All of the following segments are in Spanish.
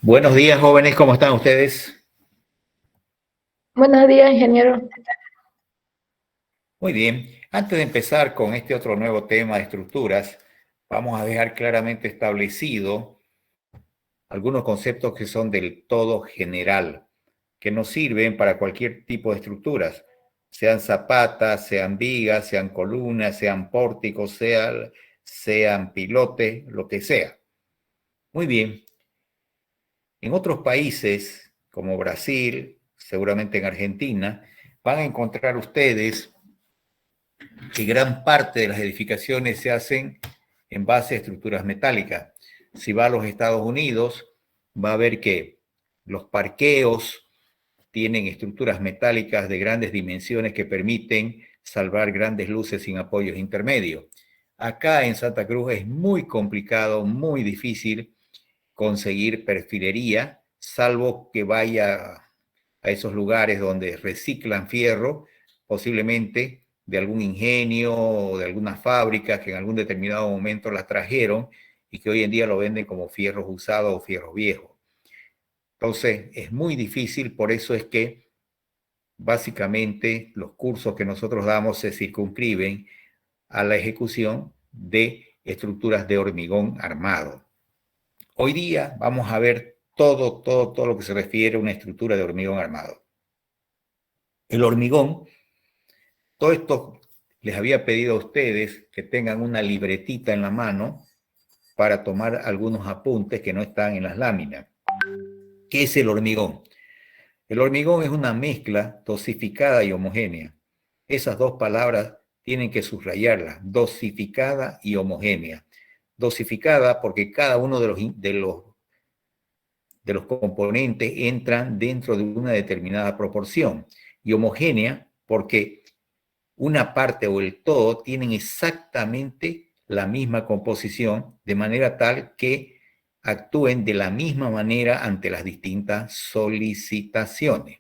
Buenos días, jóvenes, ¿cómo están ustedes? Buenos días, ingeniero. Muy bien. Antes de empezar con este otro nuevo tema de estructuras, vamos a dejar claramente establecido algunos conceptos que son del todo general, que nos sirven para cualquier tipo de estructuras, sean zapatas, sean vigas, sean columnas, sean pórticos, sean pilotes, lo que sea. Muy bien. En otros países, como Brasil, seguramente en Argentina, van a encontrar ustedes que gran parte de las edificaciones se hacen en base a estructuras metálicas. Si va a los Estados Unidos, va a ver que los parqueos tienen estructuras metálicas de grandes dimensiones que permiten salvar grandes luces sin apoyos intermedios. Acá en Santa Cruz es muy complicado, muy difícil conseguir perfilería, salvo que vaya a esos lugares donde reciclan fierro, posiblemente de algún ingenio o de alguna fábrica que en algún determinado momento la trajeron y que hoy en día lo venden como fierros usados o fierros viejos. Entonces, es muy difícil, por eso es que básicamente los cursos que nosotros damos se circunscriben a la ejecución de estructuras de hormigón armado. Hoy día vamos a ver todo lo que se refiere a una estructura de hormigón armado. El hormigón, todo esto les había pedido a ustedes que tengan una libretita en la mano para tomar algunos apuntes que no están en las láminas. ¿Qué es el hormigón? El hormigón es una mezcla dosificada y homogénea. Esas dos palabras tienen que subrayarlas, dosificada y homogénea. Dosificada porque cada uno de los componentes entran dentro de una determinada proporción y homogénea porque una parte o el todo tienen exactamente la misma composición de manera tal que actúen de la misma manera ante las distintas solicitaciones.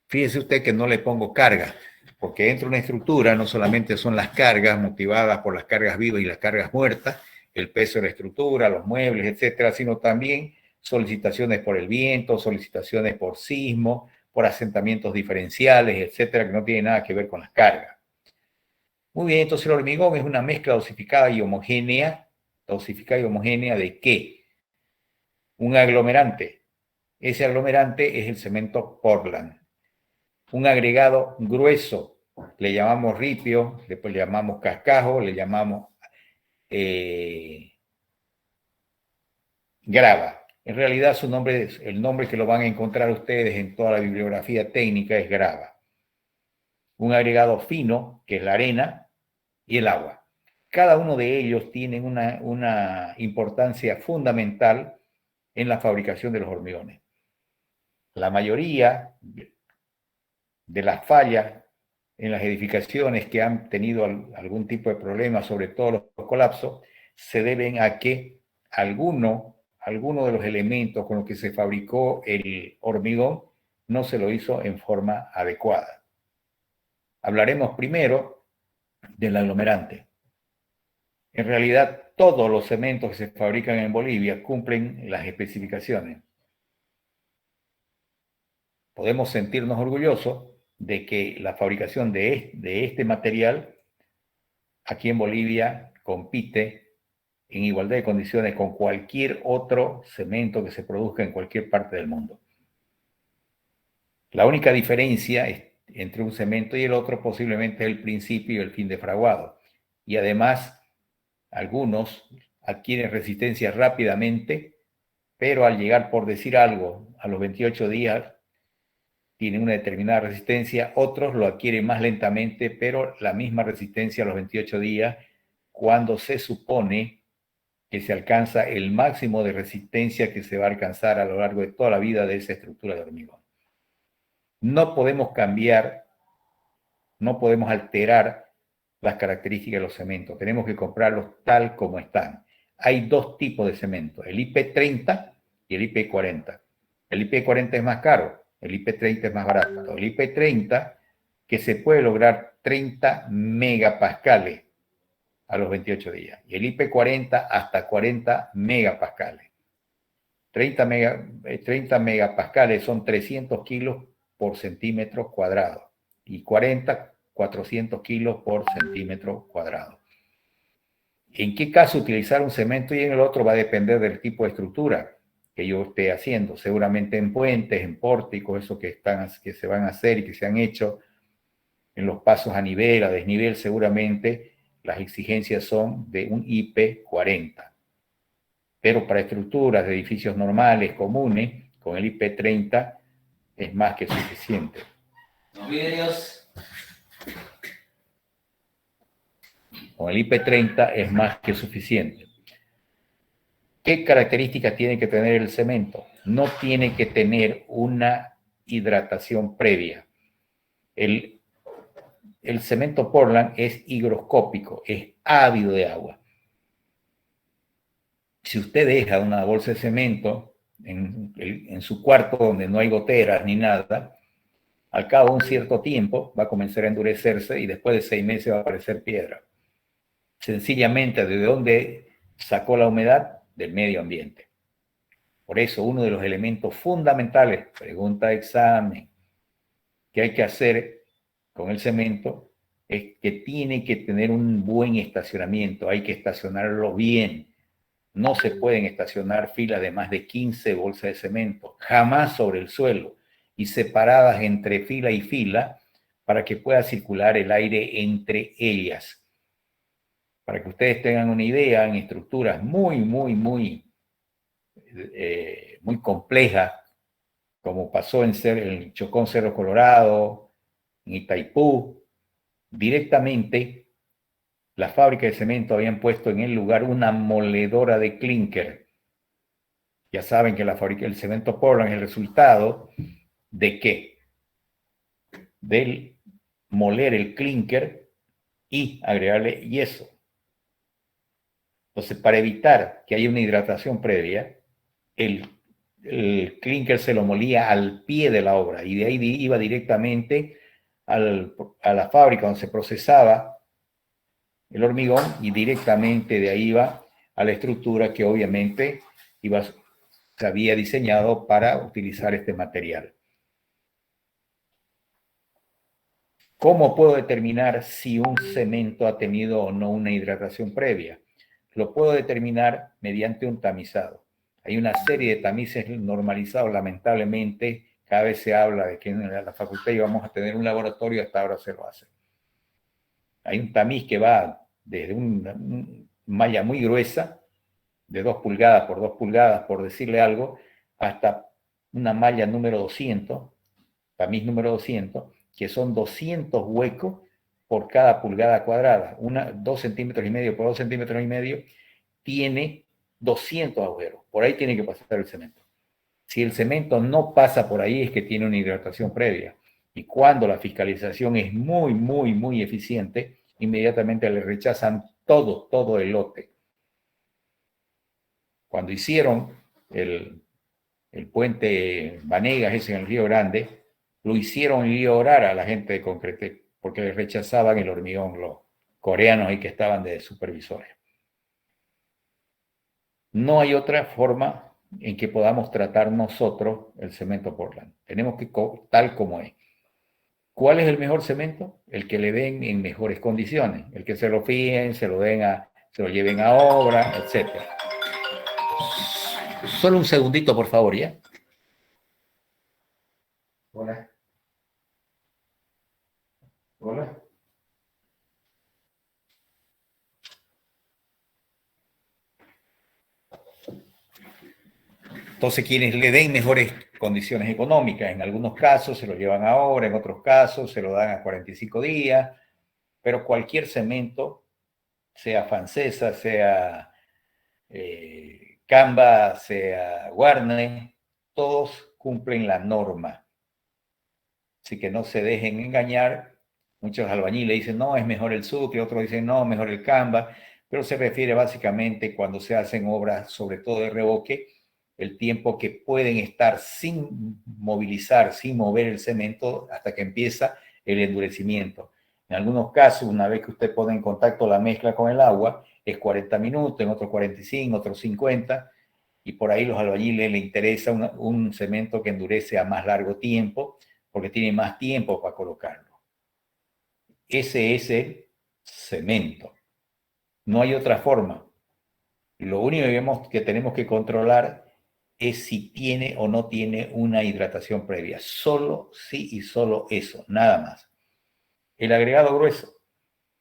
Fíjese usted que no le pongo carga, porque dentro de una estructura no solamente son las cargas motivadas por las cargas vivas y las cargas muertas, el peso de la estructura, los muebles, etcétera, sino también solicitaciones por el viento, solicitaciones por sismo, por asentamientos diferenciales, etcétera, que no tiene nada que ver con las cargas. Muy bien, entonces el hormigón es una mezcla dosificada y homogénea. ¿Dosificada y homogénea de qué? Un aglomerante. Ese aglomerante es el cemento Portland. Un agregado grueso, le llamamos ripio, después le llamamos cascajo, le llamamos grava. En realidad su nombre, el nombre que lo van a encontrar ustedes en toda la bibliografía técnica es grava. Un agregado fino, que es la arena, y el agua. Cada uno de ellos tiene una importancia fundamental en la fabricación de los hormigones. La mayoría de las fallas en las edificaciones que han tenido algún tipo de problema, sobre todo los colapsos, se deben a que alguno de los elementos con los que se fabricó el hormigón no se lo hizo en forma adecuada. Hablaremos primero del aglomerante. En realidad, todos los cementos que se fabrican en Bolivia cumplen las especificaciones. Podemos sentirnos orgullosos de que la fabricación de este material aquí en Bolivia compite en igualdad de condiciones con cualquier otro cemento que se produzca en cualquier parte del mundo. La única diferencia entre un cemento y el otro posiblemente es el principio y el fin de fraguado. Y además, algunos adquieren resistencia rápidamente, pero al llegar, por decir algo, a los 28 días, tienen una determinada resistencia, otros lo adquieren más lentamente, pero la misma resistencia a los 28 días, cuando se supone que se alcanza el máximo de resistencia que se va a alcanzar a lo largo de toda la vida de esa estructura de hormigón. No podemos cambiar, no podemos alterar las características de los cementos, tenemos que comprarlos tal como están. Hay dos tipos de cemento, el IP30 y el IP40. El IP40 es más caro, el IP30 es más barato. El IP30, que se puede lograr 30 megapascales a los 28 días, y el IP40 hasta 40 megapascales. 30 megapascales son 300 kilos por centímetro cuadrado y 40, 400 kilos por centímetro cuadrado. ¿En qué caso utilizar un cemento y en el otro va a depender del tipo de estructura que yo esté haciendo? Seguramente en puentes, en pórticos, eso que se van a hacer y que se han hecho, en los pasos a nivel, a desnivel, seguramente las exigencias son de un IP40. Pero para estructuras de edificios normales, comunes, con el IP30 es más que suficiente. Los vidrios. Con el IP30 es más que suficiente. ¿Qué características tiene que tener el cemento? No tiene que tener una hidratación previa. El cemento Portland es higroscópico, es ávido de agua. Si usted deja una bolsa de cemento en su cuarto donde no hay goteras ni nada, al cabo de un cierto tiempo va a comenzar a endurecerse y después de 6 meses va a aparecer piedra. Sencillamente, ¿de dónde sacó la humedad? Del medio ambiente. Por eso, uno de los elementos fundamentales, pregunta de examen, que hay que hacer con el cemento es que tiene que tener un buen estacionamiento, hay que estacionarlo bien. No se pueden estacionar filas de más de 15 bolsas de cemento, jamás sobre el suelo y separadas entre fila y fila para que pueda circular el aire entre ellas. Para que ustedes tengan una idea, en estructuras muy complejas, como pasó en el Chocón Cerro Colorado, en Itaipú, directamente la fábrica de cemento habían puesto en el lugar una moledora de clínker. Ya saben que la fábrica del cemento Portland es el resultado de qué? Del moler el clínker y agregarle yeso. Entonces, para evitar que haya una hidratación previa, el clínker se lo molía al pie de la obra y de ahí iba directamente a la fábrica donde se procesaba el hormigón y directamente de ahí iba a la estructura que obviamente se había diseñado para utilizar este material. ¿Cómo puedo determinar si un cemento ha tenido o no una hidratación previa? Lo puedo determinar mediante un tamizado. Hay una serie de tamices normalizados, lamentablemente, cada vez se habla de que en la facultad íbamos a tener un laboratorio, hasta ahora se lo hace. Hay un tamiz que va desde una malla muy gruesa, de 2 pulgadas por 2 pulgadas, por decirle algo, hasta una malla número 200, tamiz número 200, que son 200 huecos por cada pulgada cuadrada. 2 centímetros y medio por 2 centímetros y medio tiene 200 agujeros. Por ahí tiene que pasar el cemento. Si el cemento no pasa por ahí es que tiene una hidratación previa. Y cuando la fiscalización es muy eficiente, inmediatamente le rechazan todo el lote. Cuando hicieron el puente Vanegas ese en el Río Grande, lo hicieron llorar a la gente de Concretec, porque le rechazaban el hormigón los coreanos ahí que estaban de supervisores. No hay otra forma en que podamos tratar nosotros el cemento Portland. Tenemos que tal como es. ¿Cuál es el mejor cemento? El que le den en mejores condiciones, el que se lo fíen, se lo lleven a obra, etc. Solo un segundito, por favor, ¿ya? Hola. Hola. Entonces, quienes le den mejores condiciones económicas, en algunos casos se lo llevan ahora, en otros casos se lo dan a 45 días, pero cualquier cemento, sea Fancesa, sea Canva, sea Warner, todos cumplen la norma. Así que no se dejen engañar. Muchos albañiles dicen, no, es mejor el Sucre, otros dicen, no, mejor el Canva, pero se refiere básicamente cuando se hacen obras, sobre todo de revoque, el tiempo que pueden estar sin movilizar, sin mover el cemento hasta que empieza el endurecimiento. En algunos casos, una vez que usted pone en contacto la mezcla con el agua, es 40 minutos, en otros 45, otros 50, y por ahí los albañiles les interesa un cemento que endurece a más largo tiempo, porque tiene más tiempo para colocarlo. Ese es el cemento. No hay otra forma. Lo único que tenemos que controlar es si tiene o no tiene una hidratación previa. Solo sí y solo eso, nada más. El agregado grueso.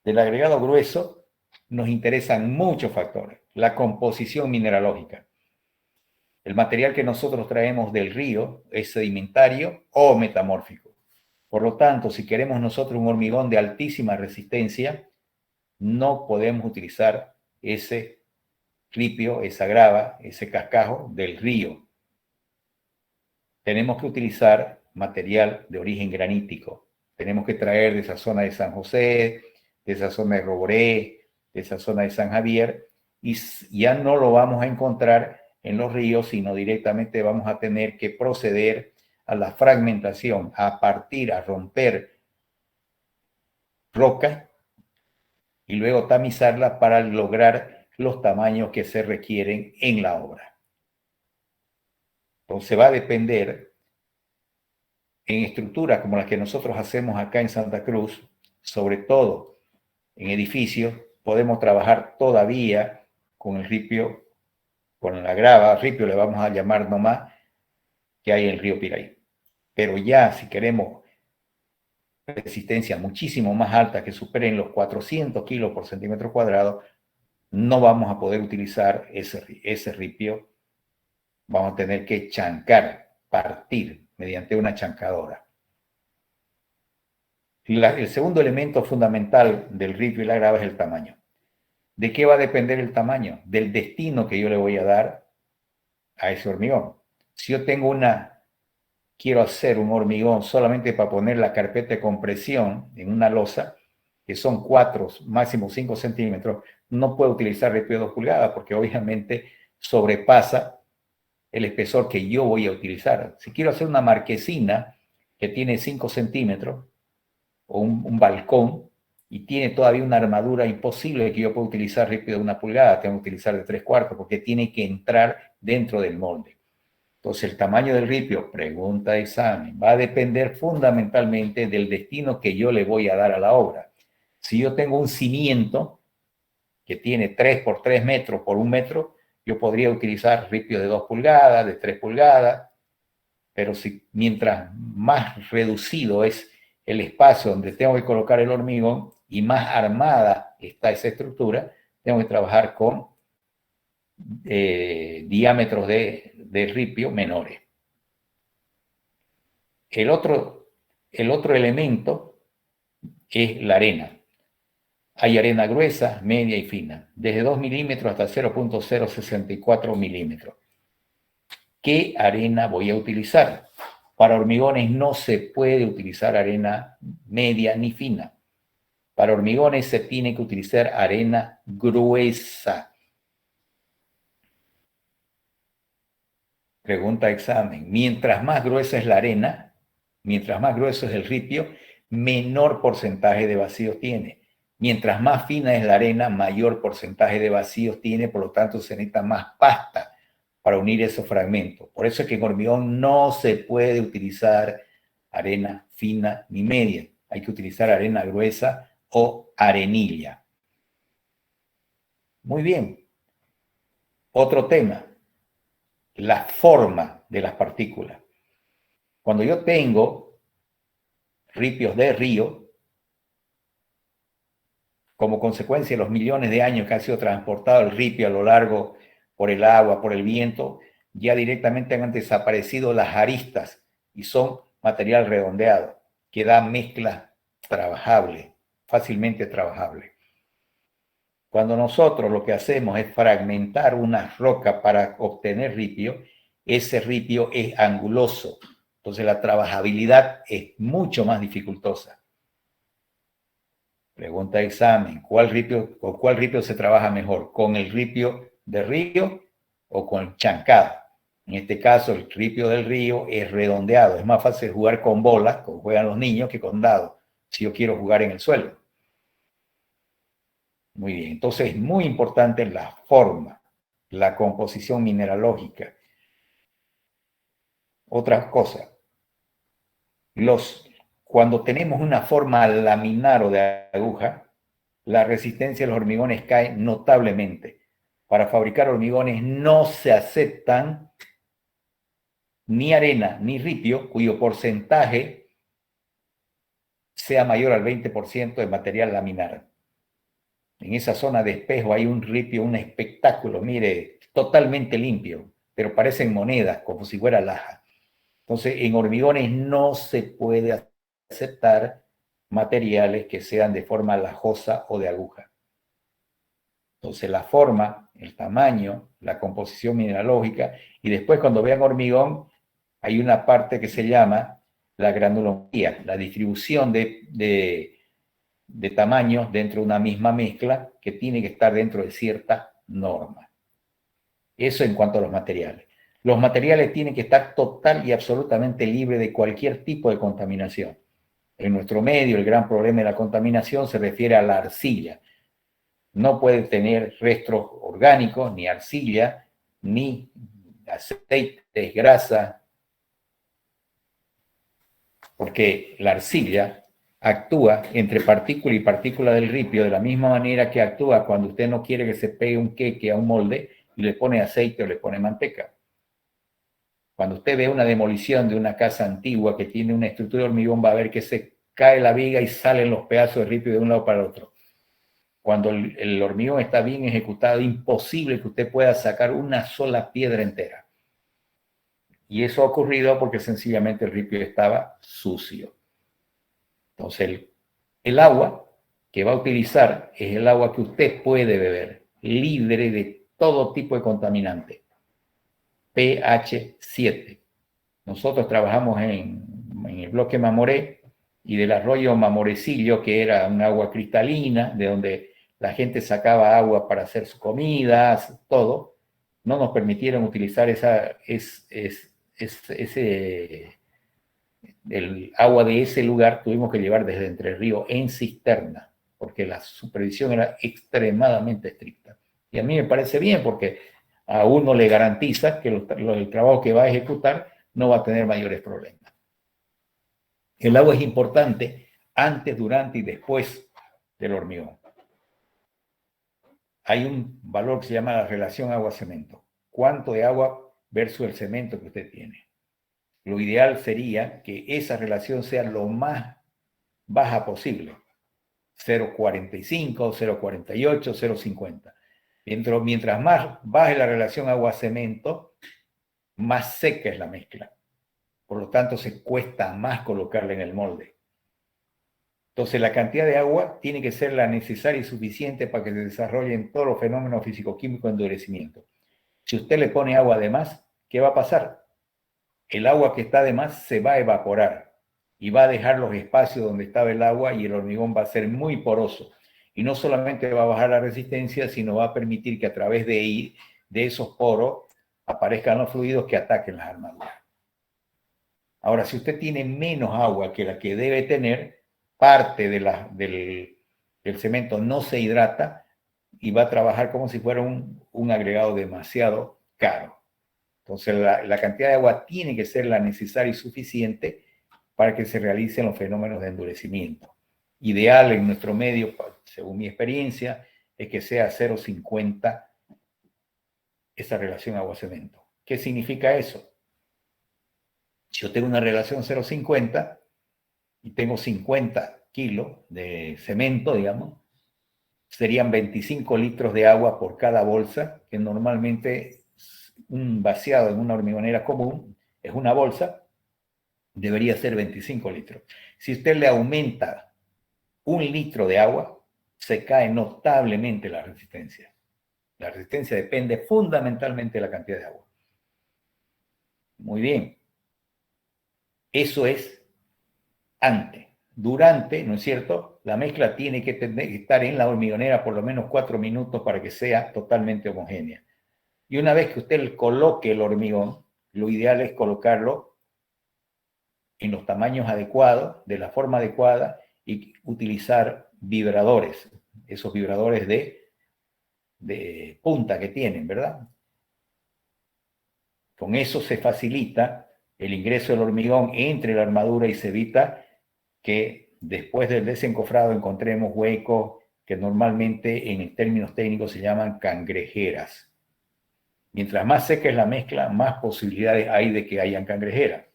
Del agregado grueso nos interesan muchos factores. La composición mineralógica. El material que nosotros traemos del río es sedimentario o metamórfico. Por lo tanto, si queremos nosotros un hormigón de altísima resistencia, no podemos utilizar ese ripio, esa grava, ese cascajo del río. Tenemos que utilizar material de origen granítico. Tenemos que traer de esa zona de San José, de esa zona de Roboré, de esa zona de San Javier, y ya no lo vamos a encontrar en los ríos, sino directamente vamos a tener que proceder a la fragmentación, a partir, a romper roca y luego tamizarla para lograr los tamaños que se requieren en la obra. Entonces va a depender en estructuras como las que nosotros hacemos acá en Santa Cruz, sobre todo en edificios, podemos trabajar todavía con el ripio, con la grava, ripio le vamos a llamar nomás, que hay en el río Piraí. Pero ya si queremos resistencia muchísimo más alta que superen los 400 kilos por centímetro cuadrado, no vamos a poder utilizar ese ripio. Vamos a tener que chancar, partir mediante una chancadora. El segundo elemento fundamental del ripio y la grava es el tamaño. ¿De qué va a depender el tamaño? Del destino que yo le voy a dar a ese hormigón. Si yo quiero hacer un hormigón solamente para poner la carpeta de compresión en una losa, que son 4, máximo 5 centímetros, no puedo utilizar ripio de 2 pulgadas porque obviamente sobrepasa el espesor que yo voy a utilizar. Si quiero hacer una marquesina que tiene 5 centímetros o un balcón y tiene todavía una armadura imposible que yo pueda utilizar ripio de 1 pulgada, tengo que utilizar de 3/4 porque tiene que entrar dentro del molde. Entonces el tamaño del ripio, pregunta de examen, va a depender fundamentalmente del destino que yo le voy a dar a la obra. Si yo tengo un cimiento que tiene 3 por 3 metros por 1 metro, yo podría utilizar ripio de 2 pulgadas, de 3 pulgadas, pero mientras más reducido es el espacio donde tengo que colocar el hormigón y más armada está esa estructura, tengo que trabajar con diámetros de ripio menores. El otro elemento es la arena. Hay arena gruesa, media y fina, desde 2 milímetros hasta 0.064 milímetros. ¿Qué arena voy a utilizar? Para hormigones no se puede utilizar arena media ni fina. Para hormigones se tiene que utilizar arena gruesa. Pregunta de examen. Mientras más gruesa es la arena, mientras más grueso es el ripio, menor porcentaje de vacíos tiene. Mientras más fina es la arena, mayor porcentaje de vacíos tiene, por lo tanto se necesita más pasta para unir esos fragmentos. Por eso es que en hormigón no se puede utilizar arena fina ni media. Hay que utilizar arena gruesa o arenilla. Muy bien. Otro tema, la forma de las partículas. Cuando yo tengo ripios de río, como consecuencia de los millones de años que ha sido transportado el ripio a lo largo por el agua, por el viento, ya directamente han desaparecido las aristas y son material redondeado, que da mezcla trabajable, fácilmente trabajable. Cuando nosotros lo que hacemos es fragmentar una roca para obtener ripio, ese ripio es anguloso, entonces la trabajabilidad es mucho más dificultosa. Pregunta de examen, ¿cuál ripio se trabaja mejor? ¿Con el ripio de río o con el chancado? En este caso, el ripio del río es redondeado. Es más fácil jugar con bolas, como juegan los niños, que con dados, si yo quiero jugar en el suelo. Muy bien, entonces es muy importante la forma. la composición mineralógica. Otra cosa, cuando tenemos una forma laminar o de aguja, la resistencia de los hormigones cae notablemente. Para fabricar hormigones no se aceptan ni arena ni ripio cuyo porcentaje sea mayor al 20% de material laminar. En esa zona de espejo hay un ripio, un espectáculo, mire, totalmente limpio, pero parecen monedas, como si fuera laja. Entonces, en hormigones no se puede aceptar materiales que sean de forma lajosa o de aguja. Entonces, la forma, el tamaño, la composición mineralógica, y después cuando vean hormigón, hay una parte que se llama la granulometría, la distribución de tamaños dentro de una misma mezcla que tiene que estar dentro de cierta norma. Eso en cuanto a los materiales. Los materiales tienen que estar total y absolutamente libres de cualquier tipo de contaminación. En nuestro medio, el gran problema de la contaminación se refiere a la arcilla. No puede tener restos orgánicos, ni arcilla, ni aceites, grasa, porque la arcilla actúa entre partícula y partícula del ripio de la misma manera que actúa cuando usted no quiere que se pegue un queque a un molde y le pone aceite o le pone manteca. Cuando usted ve una demolición de una casa antigua que tiene una estructura de hormigón, va a ver que se cae la viga y salen los pedazos de ripio de un lado para el otro. Cuando el hormigón está bien ejecutado, es imposible que usted pueda sacar una sola piedra entera. Y eso ha ocurrido porque sencillamente el ripio estaba sucio. Entonces, el agua que va a utilizar es el agua que usted puede beber, libre de todo tipo de contaminante. pH 7. Nosotros trabajamos en el bloque Mamoré y del arroyo Mamorecillo, que era un agua cristalina, de donde la gente sacaba agua para hacer sus comidas, todo. No nos permitieron utilizar el agua de ese lugar, tuvimos que llevar desde Entre Ríos en cisterna, porque la supervisión era extremadamente estricta. Y a mí me parece bien, porque a uno le garantiza que el trabajo que va a ejecutar no va a tener mayores problemas. El agua es importante antes, durante y después del hormigón. Hay un valor que se llama la relación agua-cemento. ¿Cuánto de agua versus el cemento que usted tiene? Lo ideal sería que esa relación sea lo más baja posible. 0,45, 0,48, 0,50. Mientras más baje la relación agua-cemento, más seca es la mezcla. Por lo tanto, se cuesta más colocarla en el molde. Entonces, la cantidad de agua tiene que ser la necesaria y suficiente para que se desarrollen todos los fenómenos físico-químicos de endurecimiento. Si usted le pone agua de más, ¿qué va a pasar? El agua que está de más se va a evaporar y va a dejar los espacios donde estaba el agua y el hormigón va a ser muy poroso. Y no solamente va a bajar la resistencia, sino va a permitir que a través de esos poros aparezcan los fluidos que ataquen las armaduras. Ahora, si usted tiene menos agua que la que debe tener, parte del cemento no se hidrata y va a trabajar como si fuera un agregado demasiado caro. Entonces, la cantidad de agua tiene que ser la necesaria y suficiente para que se realicen los fenómenos de endurecimiento. Ideal en nuestro medio, según mi experiencia, es que sea 0,50 esa relación agua-cemento. ¿Qué significa eso? Si yo tengo una relación 0,50 y tengo 50 kilos de cemento, digamos, serían 25 litros de agua por cada bolsa, que normalmente un vaciado en una hormigonera común es una bolsa, debería ser 25 litros. Si usted le aumenta 1 litro de agua, se cae notablemente la resistencia. La resistencia depende fundamentalmente de la cantidad de agua. Muy bien. Eso es antes. Durante, ¿no es cierto? La mezcla tiene que estar en la hormigonera por lo menos 4 minutos para que sea totalmente homogénea. Y una vez que usted coloque el hormigón, lo ideal es colocarlo en los tamaños adecuados, de la forma adecuada, y utilizar vibradores, esos vibradores de punta que tienen, ¿verdad? Con eso se facilita el ingreso del hormigón entre la armadura y se evita que después del desencofrado encontremos huecos que normalmente en términos técnicos se llaman cangrejeras. Mientras más seca es la mezcla, más posibilidades hay de que hayan cangrejeras.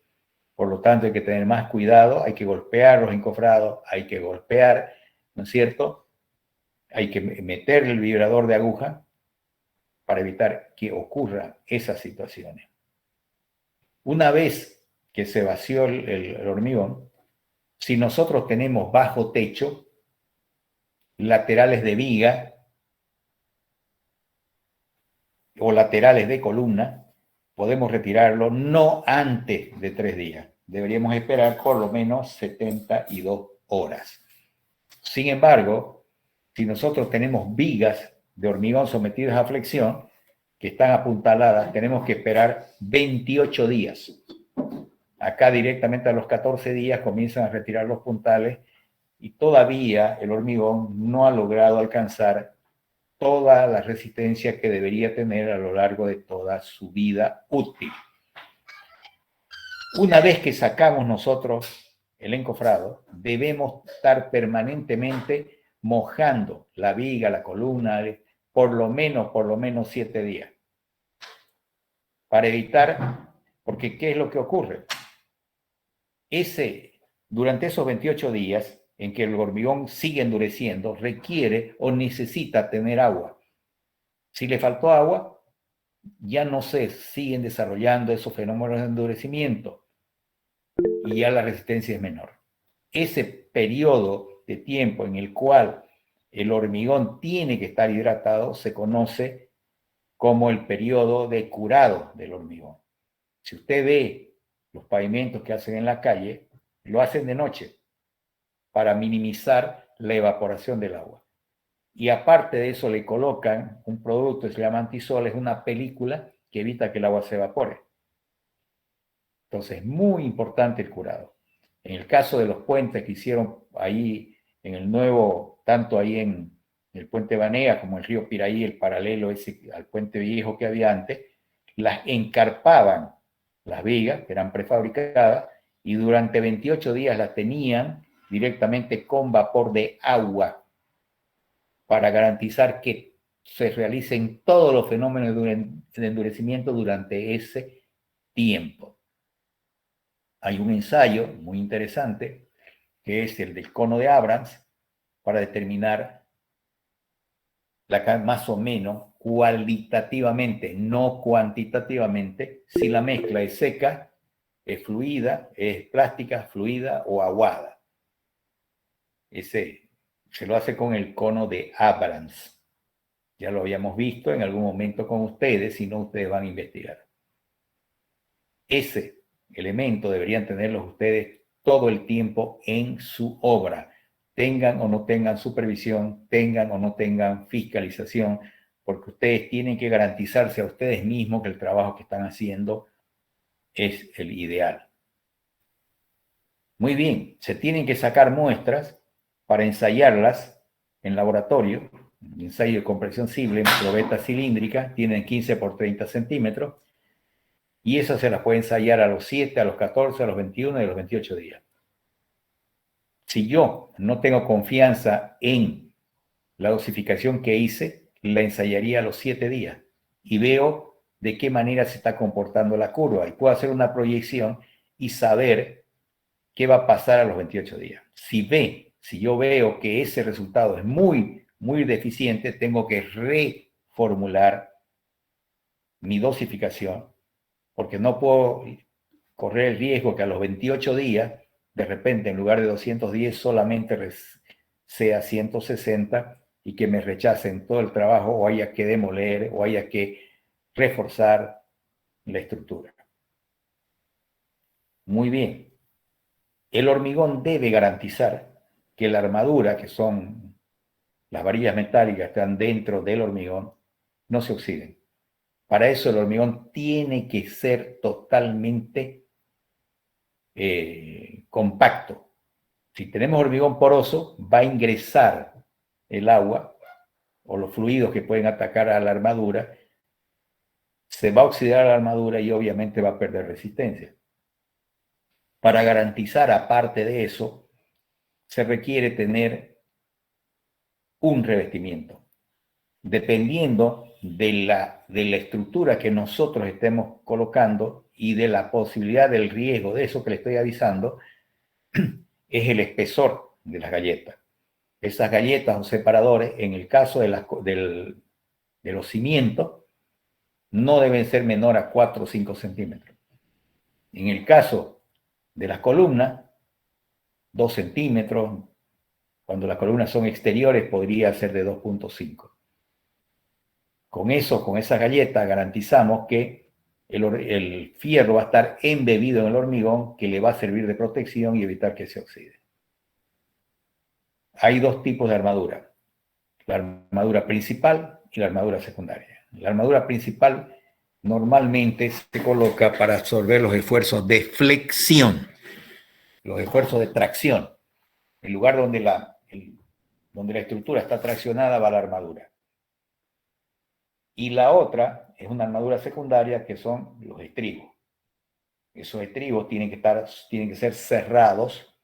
Por lo tanto, hay que tener más cuidado, hay que golpear los encofrados, hay que golpear, ¿no es cierto? Hay que meter el vibrador de aguja para evitar que ocurran esas situaciones. Una vez que se vació el hormigón, si nosotros tenemos bajo techo, laterales de viga o laterales de columna, podemos retirarlo no antes de 3 días. Deberíamos esperar por lo menos 72 horas. Sin embargo, si nosotros tenemos vigas de hormigón sometidas a flexión, que están apuntaladas, tenemos que esperar 28 días. Acá directamente a los 14 días comienzan a retirar los puntales y todavía el hormigón no ha logrado alcanzar toda la resistencia que debería tener a lo largo de toda su vida útil. Una vez que sacamos nosotros el encofrado, debemos estar permanentemente mojando la viga, la columna, por lo menos 7 días. Para evitar, porque ¿qué es lo que ocurre? Durante esos 28 días en que el hormigón sigue endureciendo, requiere o necesita tener agua. Si le faltó agua, ya no se siguen desarrollando esos fenómenos de endurecimiento y ya la resistencia es menor. Ese periodo de tiempo en el cual el hormigón tiene que estar hidratado se conoce como el periodo de curado del hormigón. Si usted ve los pavimentos que hacen en la calle, lo hacen de noche para minimizar la evaporación del agua. Y aparte de eso le colocan un producto que se llama antisol, es una película que evita que el agua se evapore. Entonces, muy importante el curado. En el caso de los puentes que hicieron ahí en el nuevo, tanto ahí en el puente Banea como el río Piraí, el paralelo ese al puente viejo que había antes, las encarpaban las vigas, que eran prefabricadas, y durante 28 días las tenían directamente con vapor de agua para garantizar que se realicen todos los fenómenos de endurecimiento durante ese tiempo. Hay un ensayo muy interesante, que es el del cono de Abrams, para determinar más o menos cualitativamente, no cuantitativamente, si la mezcla es seca, es fluida, es plástica, fluida o aguada. Se lo hace con el cono de Abrams. Ya lo habíamos visto en algún momento con ustedes, si no ustedes van a investigar. Ese elemento deberían tenerlos ustedes todo el tiempo en su obra. Tengan o no tengan supervisión, tengan o no tengan fiscalización, porque ustedes tienen que garantizarse a ustedes mismos que el trabajo que están haciendo es el ideal. Muy bien, se tienen que sacar muestras para ensayarlas en laboratorio. Un ensayo de compresión simple, probeta cilíndrica, tienen 15 por 30 centímetros, y esas se las puede ensayar a los 7, a los 14, a los 21 y a los 28 días. Si yo no tengo confianza en la dosificación que hice, la ensayaría a los 7 días y veo de qué manera se está comportando la curva y puedo hacer una proyección y saber qué va a pasar a los 28 días. Si yo veo que ese resultado es muy, muy deficiente, tengo que reformular mi dosificación, porque no puedo correr el riesgo que a los 28 días, de repente, en lugar de 210, solamente sea 160 y que me rechacen todo el trabajo o haya que demoler o haya que reforzar la estructura. Muy bien. El hormigón debe garantizar que la armadura, que son las varillas metálicas que están dentro del hormigón, no se oxiden. Para eso el hormigón tiene que ser totalmente compacto. Si tenemos hormigón poroso, va a ingresar el agua o los fluidos que pueden atacar a la armadura se va a oxidar la armadura y obviamente va a perder resistencia. Para garantizar, aparte de eso, se requiere tener un revestimiento. Dependiendo de la estructura que nosotros estemos colocando y de la posibilidad del riesgo de eso que le estoy avisando, es el espesor de las galletas. Esas galletas o separadores, en el caso de los cimientos, no deben ser menor a 4 o 5 centímetros. En el caso de las columnas, 2 centímetros. Cuando las columnas son exteriores, podría ser de 2.5. Con eso, con esas galletas, garantizamos que el fierro va a estar embebido en el hormigón, que le va a servir de protección y evitar que se oxide. Hay dos tipos de armadura: la armadura principal y la armadura secundaria. La armadura principal normalmente se coloca para absorber los esfuerzos de flexión, los esfuerzos de tracción. El lugar donde la estructura está traccionada va la armadura. Y la otra es una armadura secundaria, que son los estribos. Esos estribos tienen que ser cerrados.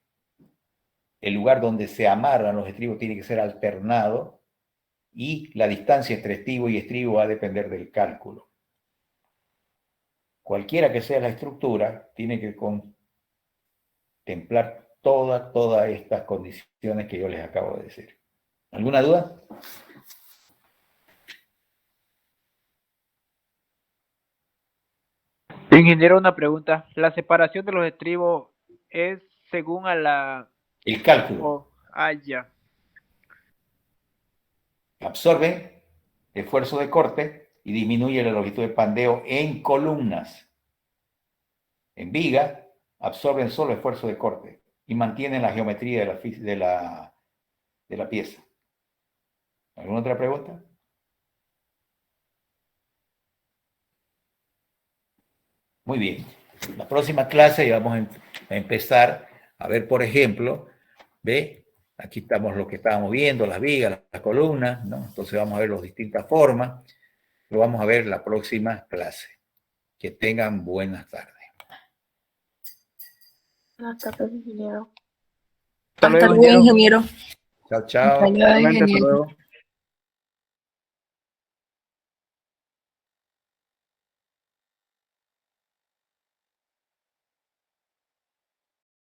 El lugar donde se amarran los estribos tiene que ser alternado, y la distancia entre estribo y estribo va a depender del cálculo. Cualquiera que sea la estructura, tiene que contemplar todas estas condiciones que yo les acabo de decir. ¿Alguna duda? Ingeniero, una pregunta. ¿La separación de los estribos es según a la... El cálculo. Ya. Absorben esfuerzo de corte y disminuye la longitud de pandeo en columnas. En viga, absorben solo esfuerzo de corte y mantienen la geometría de la pieza. ¿Alguna otra pregunta? Muy bien. La próxima clase ya vamos a empezar a ver, por ejemplo, ¿ve? Aquí estamos lo que estábamos viendo, las vigas, las columnas, ¿no? Entonces vamos a ver las distintas formas. Lo vamos a ver la próxima clase. Que tengan buenas tardes. Buenas tardes, ingeniero. Hasta Hasta luego, luego, ingeniero. Chao, chao. Hasta luego, Hasta ingeniero. luego.